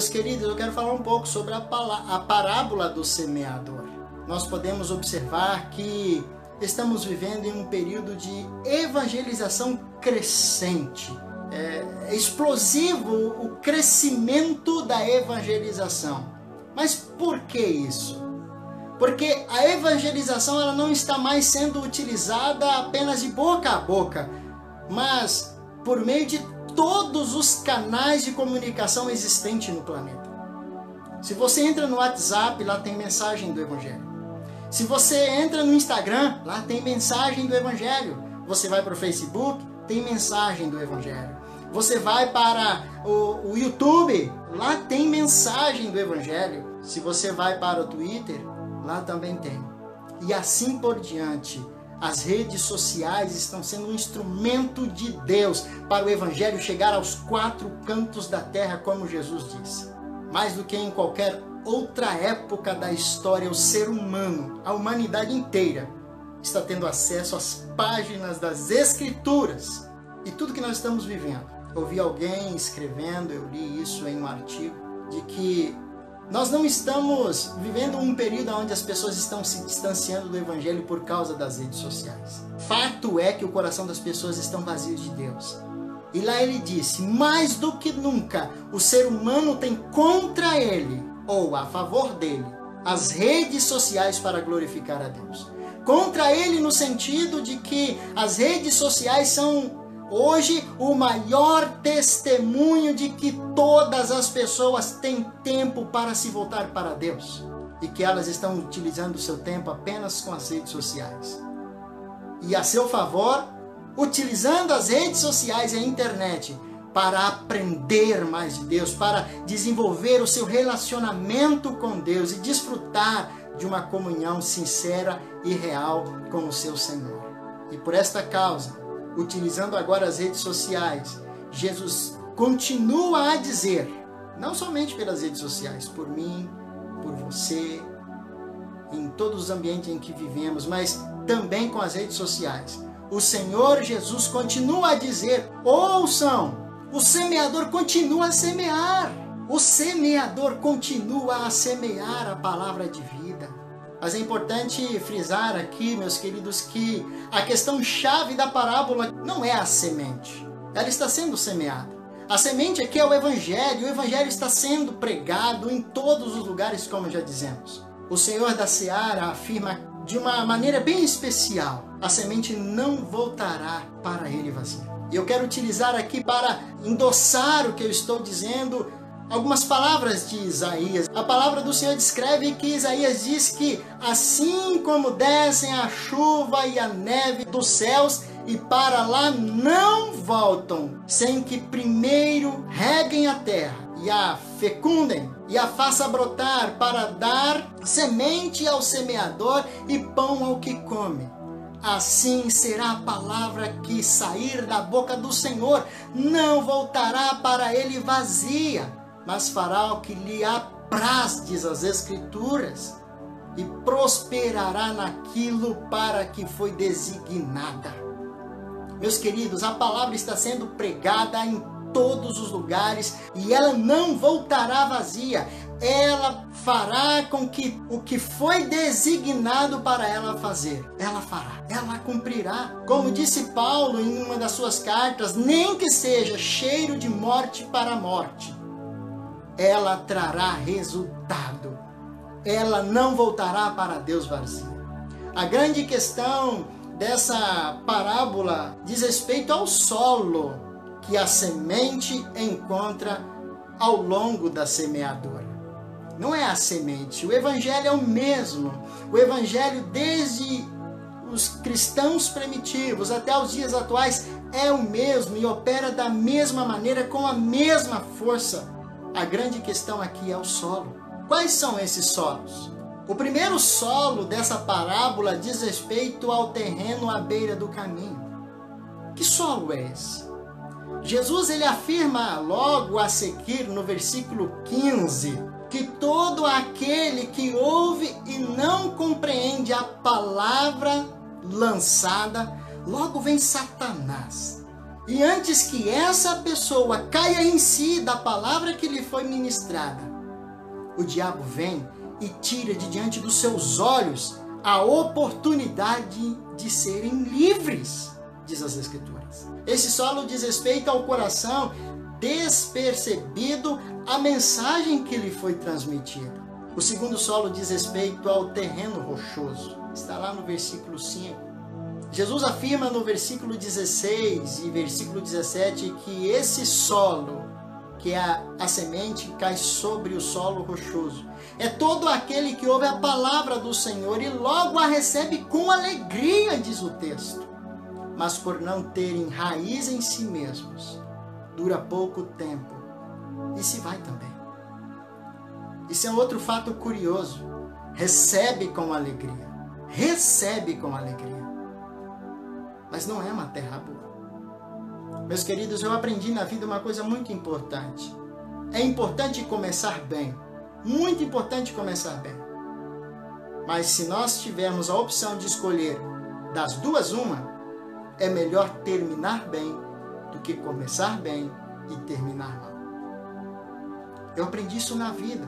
Meus queridos, eu quero falar um pouco sobre a parábola do semeador. Nós podemos observar que estamos vivendo em um período de evangelização crescente. É explosivo o crescimento da evangelização. Mas por que isso? Porque a evangelização ela não está mais sendo utilizada apenas de boca a boca, mas por meio de todos os canais de comunicação existentes no planeta. Se você entra no WhatsApp, lá tem mensagem do Evangelho. Se você entra no Instagram, lá tem mensagem do Evangelho. Você vai para o Facebook, tem mensagem do Evangelho. Você vai para o YouTube, lá tem mensagem do Evangelho. Se você vai para o Twitter, lá também tem. E assim por diante. As redes sociais estão sendo um instrumento de Deus para o Evangelho chegar aos 4 cantos da terra, como Jesus disse. Mais do que em qualquer outra época da história, o ser humano, a humanidade inteira, está tendo acesso às páginas das Escrituras e tudo que nós estamos vivendo. Eu vi alguém escrevendo, eu li isso em um artigo, de que nós não estamos vivendo um período onde as pessoas estão se distanciando do Evangelho por causa das redes sociais. Fato é que o coração das pessoas estão vazios de Deus. E lá ele disse, mais do que nunca, o ser humano tem contra ele, ou a favor dele, as redes sociais para glorificar a Deus. Contra ele no sentido de que as redes sociais são hoje o maior testemunho de que todas as pessoas têm tempo para se voltar para Deus e que elas estão utilizando o seu tempo apenas com as redes sociais. E a seu favor, utilizando as redes sociais e a internet para aprender mais de Deus, para desenvolver o seu relacionamento com Deus e desfrutar de uma comunhão sincera e real com o seu Senhor. E por esta causa, utilizando agora as redes sociais, Jesus continua a dizer, não somente pelas redes sociais, por mim, por você, em todos os ambientes em que vivemos, mas também com as redes sociais. O Senhor Jesus continua a dizer, ouçam, o semeador continua a semear. O semeador continua a semear a palavra de vida. Mas é importante frisar aqui, meus queridos, que a questão-chave da parábola não é a semente. Ela está sendo semeada. A semente aqui é o Evangelho. O Evangelho está sendo pregado em todos os lugares, como já dizemos. O Senhor da Seara afirma de uma maneira bem especial: a semente não voltará para ele vazia. E eu quero utilizar aqui para endossar o que eu estou dizendo algumas palavras de Isaías. A palavra do Senhor descreve que Isaías diz que assim como descem a chuva e a neve dos céus e para lá não voltam, sem que primeiro reguem a terra e a fecundem e a faça brotar para dar semente ao semeador e pão ao que come. Assim será a palavra que sair da boca do Senhor, não voltará para ele vazia, mas fará o que lhe apraz, diz as Escrituras, e prosperará naquilo para que foi designada. Meus queridos, a palavra está sendo pregada em todos os lugares e ela não voltará vazia. Ela fará com que o que foi designado para ela fazer, ela fará, ela cumprirá. Como disse Paulo em uma das suas cartas, nem que seja cheiro de morte para a morte, ela trará resultado. Ela não voltará para Deus vazia. A grande questão dessa parábola diz respeito ao solo que a semente encontra ao longo da semeadura. Não é a semente, o Evangelho é o mesmo. O Evangelho, desde os cristãos primitivos até os dias atuais, é o mesmo e opera da mesma maneira, com a mesma força. A grande questão aqui é o solo. Quais são esses solos? O primeiro solo dessa parábola diz respeito ao terreno à beira do caminho. Que solo é esse? Jesus ele afirma logo a seguir no versículo 15 que todo aquele que ouve e não compreende a palavra lançada, logo vem Satanás E antes que essa pessoa caia em si da palavra que lhe foi ministrada, o diabo vem e tira de diante dos seus olhos a oportunidade de serem livres, diz as Escrituras. Esse solo diz respeito ao coração despercebido a mensagem que lhe foi transmitida. O segundo solo diz respeito ao terreno rochoso. Está lá no versículo 5. Jesus afirma no versículo 16 e versículo 17 que esse solo, que é a semente, cai sobre o solo rochoso. É todo aquele que ouve a palavra do Senhor e logo a recebe com alegria, diz o texto. Mas por não terem raiz em si mesmos, dura pouco tempo e se vai também. Isso é outro fato curioso. Recebe com alegria. Recebe com alegria. Mas não é uma terra boa. Meus queridos, eu aprendi na vida uma coisa muito importante. É importante começar bem. Muito importante começar bem. Mas se nós tivermos a opção de escolher das duas uma, é melhor terminar bem do que começar bem e terminar mal. Eu aprendi isso na vida.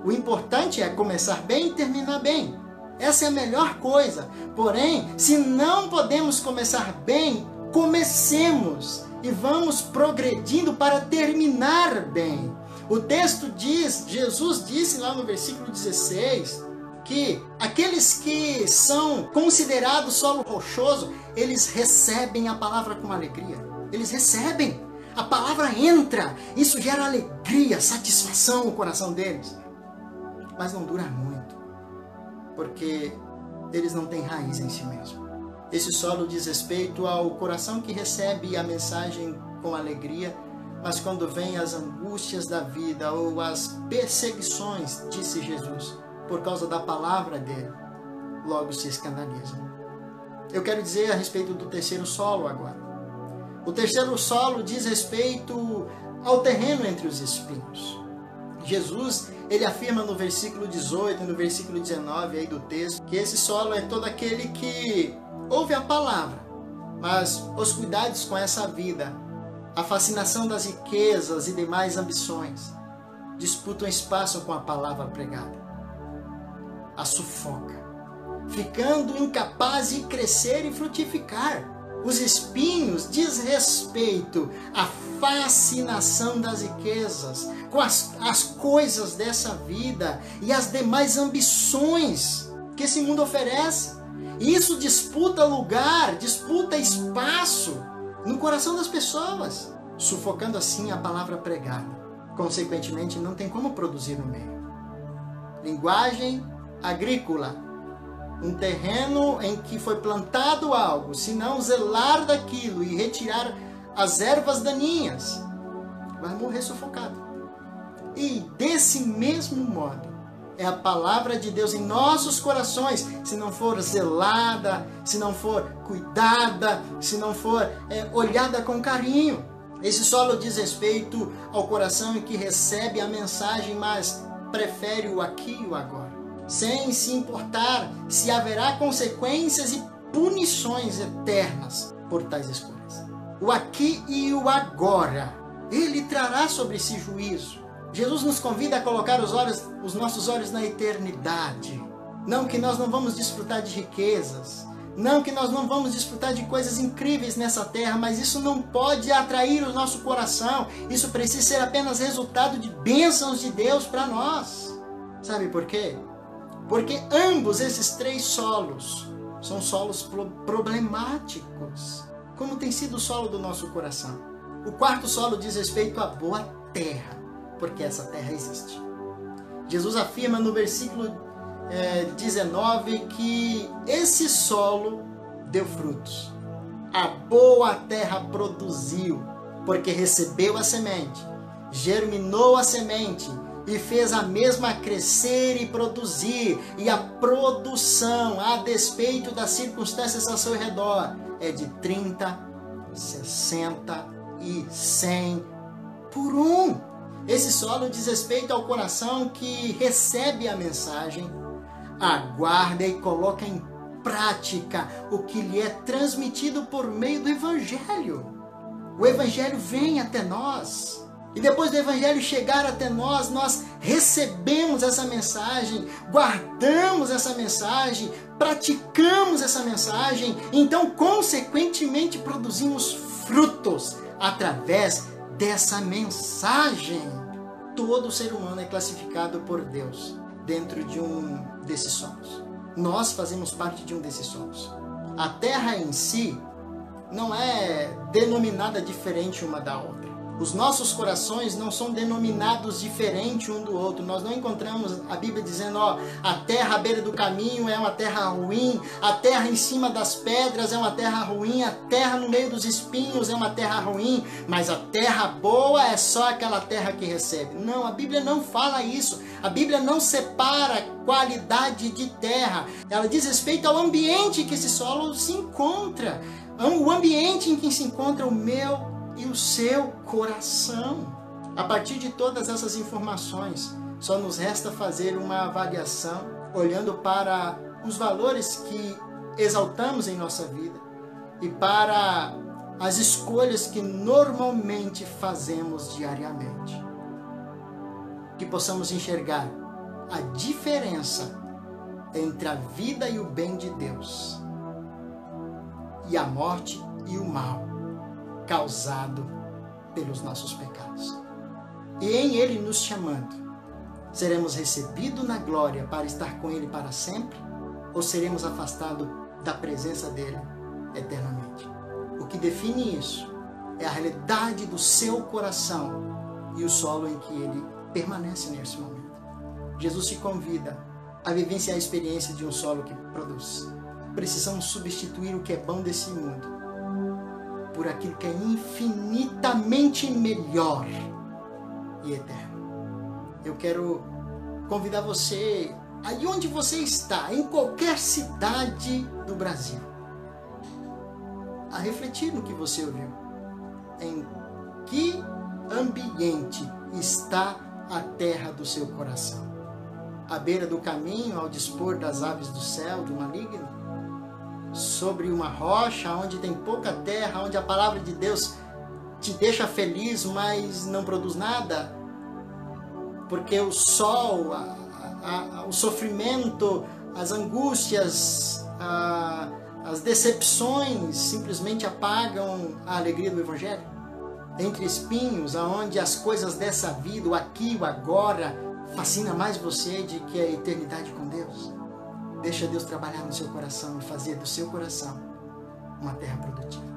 O importante é começar bem e terminar bem. Essa é a melhor coisa. Porém, se não podemos começar bem, comecemos e vamos progredindo para terminar bem. O texto diz, Jesus disse lá no versículo 16, que aqueles que são considerados solo rochoso, eles recebem a palavra com alegria. Eles recebem. A palavra entra. Isso gera alegria, satisfação no coração deles. Mas não dura muito, porque eles não têm raiz em si mesmo. Esse solo diz respeito ao coração que recebe a mensagem com alegria, mas quando vêm as angústias da vida ou as perseguições, disse Jesus, por causa da palavra dele, logo se escandalizam. Eu quero dizer a respeito do terceiro solo agora. O terceiro solo diz respeito ao terreno entre os espinhos. Jesus, ele afirma no versículo 18 e no versículo 19 aí do texto, que esse solo é todo aquele que ouve a palavra, mas os cuidados com essa vida, a fascinação das riquezas e demais ambições, disputam espaço com a palavra pregada, a sufoca, ficando incapaz de crescer e frutificar. Os espinhos diz respeito à fascinação das riquezas, com as coisas dessa vida e as demais ambições que esse mundo oferece. E isso disputa lugar, disputa espaço no coração das pessoas, sufocando assim a palavra pregada. Consequentemente, não tem como produzir no meio. Linguagem agrícola. Um terreno em que foi plantado algo, se não zelar daquilo e retirar as ervas daninhas, vai morrer sufocado. E desse mesmo modo, é a palavra de Deus em nossos corações, se não for zelada, se não for cuidada, se não for olhada com carinho. Esse solo diz respeito ao coração em que recebe a mensagem, mas prefere o aqui e o agora, sem se importar se haverá consequências e punições eternas por tais escolhas. O aqui e o agora, ele trará sobre si juízo. Jesus nos convida a colocar os nossos olhos na eternidade. Não que nós não vamos desfrutar de riquezas, não que nós não vamos desfrutar de coisas incríveis nessa terra, mas isso não pode atrair o nosso coração. Isso precisa ser apenas resultado de bênçãos de Deus para nós. Sabe por quê? Porque ambos esses três solos são solos problemáticos, como tem sido o solo do nosso coração. O quarto solo diz respeito à boa terra, porque essa terra existe. Jesus afirma no versículo 19 que esse solo deu frutos. A boa terra produziu, porque recebeu a semente, germinou a semente, e fez a mesma crescer e produzir, e a produção, a despeito das circunstâncias ao seu redor, é de 30, 60 e 100 por um. Esse solo diz respeito ao coração que recebe a mensagem, aguarda e coloca em prática o que lhe é transmitido por meio do Evangelho. O Evangelho vem até nós. E depois do Evangelho chegar até nós, nós recebemos essa mensagem, guardamos essa mensagem, praticamos essa mensagem, então, consequentemente, produzimos frutos através dessa mensagem. Todo ser humano é classificado por Deus dentro de um desses solos. Nós fazemos parte de um desses solos. A terra em si não é denominada diferente uma da outra. Os nossos corações não são denominados diferente um do outro. Nós não encontramos a Bíblia dizendo, a terra à beira do caminho é uma terra ruim, a terra em cima das pedras é uma terra ruim, a terra no meio dos espinhos é uma terra ruim, mas a terra boa é só aquela terra que recebe. Não, a Bíblia não fala isso. A Bíblia não separa qualidade de terra. Ela diz respeito ao ambiente que esse solo se encontra. O ambiente em que se encontra o meu e o seu coração. A partir de todas essas informações, só nos resta fazer uma avaliação, olhando para os valores que exaltamos em nossa vida e para as escolhas que normalmente fazemos diariamente. Que possamos enxergar a diferença entre a vida e o bem de Deus e a morte e o mal causado pelos nossos pecados. E em Ele nos chamando, seremos recebidos na glória para estar com Ele para sempre, ou seremos afastados da presença dEle eternamente? O que define isso é a realidade do seu coração e o solo em que Ele permanece nesse momento. Jesus te convida a vivenciar a experiência de um solo que produz. Precisamos substituir o que é bom desse mundo por aquilo que é infinitamente melhor e eterno. Eu quero convidar você, aí onde você está, em qualquer cidade do Brasil, a refletir no que você ouviu. Em que ambiente está a terra do seu coração? À beira do caminho, ao dispor das aves do céu, do maligno? Sobre uma rocha onde tem pouca terra, onde a palavra de Deus te deixa feliz, mas não produz nada? Porque o sol, o sofrimento, as angústias, as decepções simplesmente apagam a alegria do Evangelho? Entre espinhos, aonde as coisas dessa vida, o aqui, o agora, fascina mais você do que a eternidade com Deus? Deixa Deus trabalhar no seu coração e fazer do seu coração uma terra produtiva.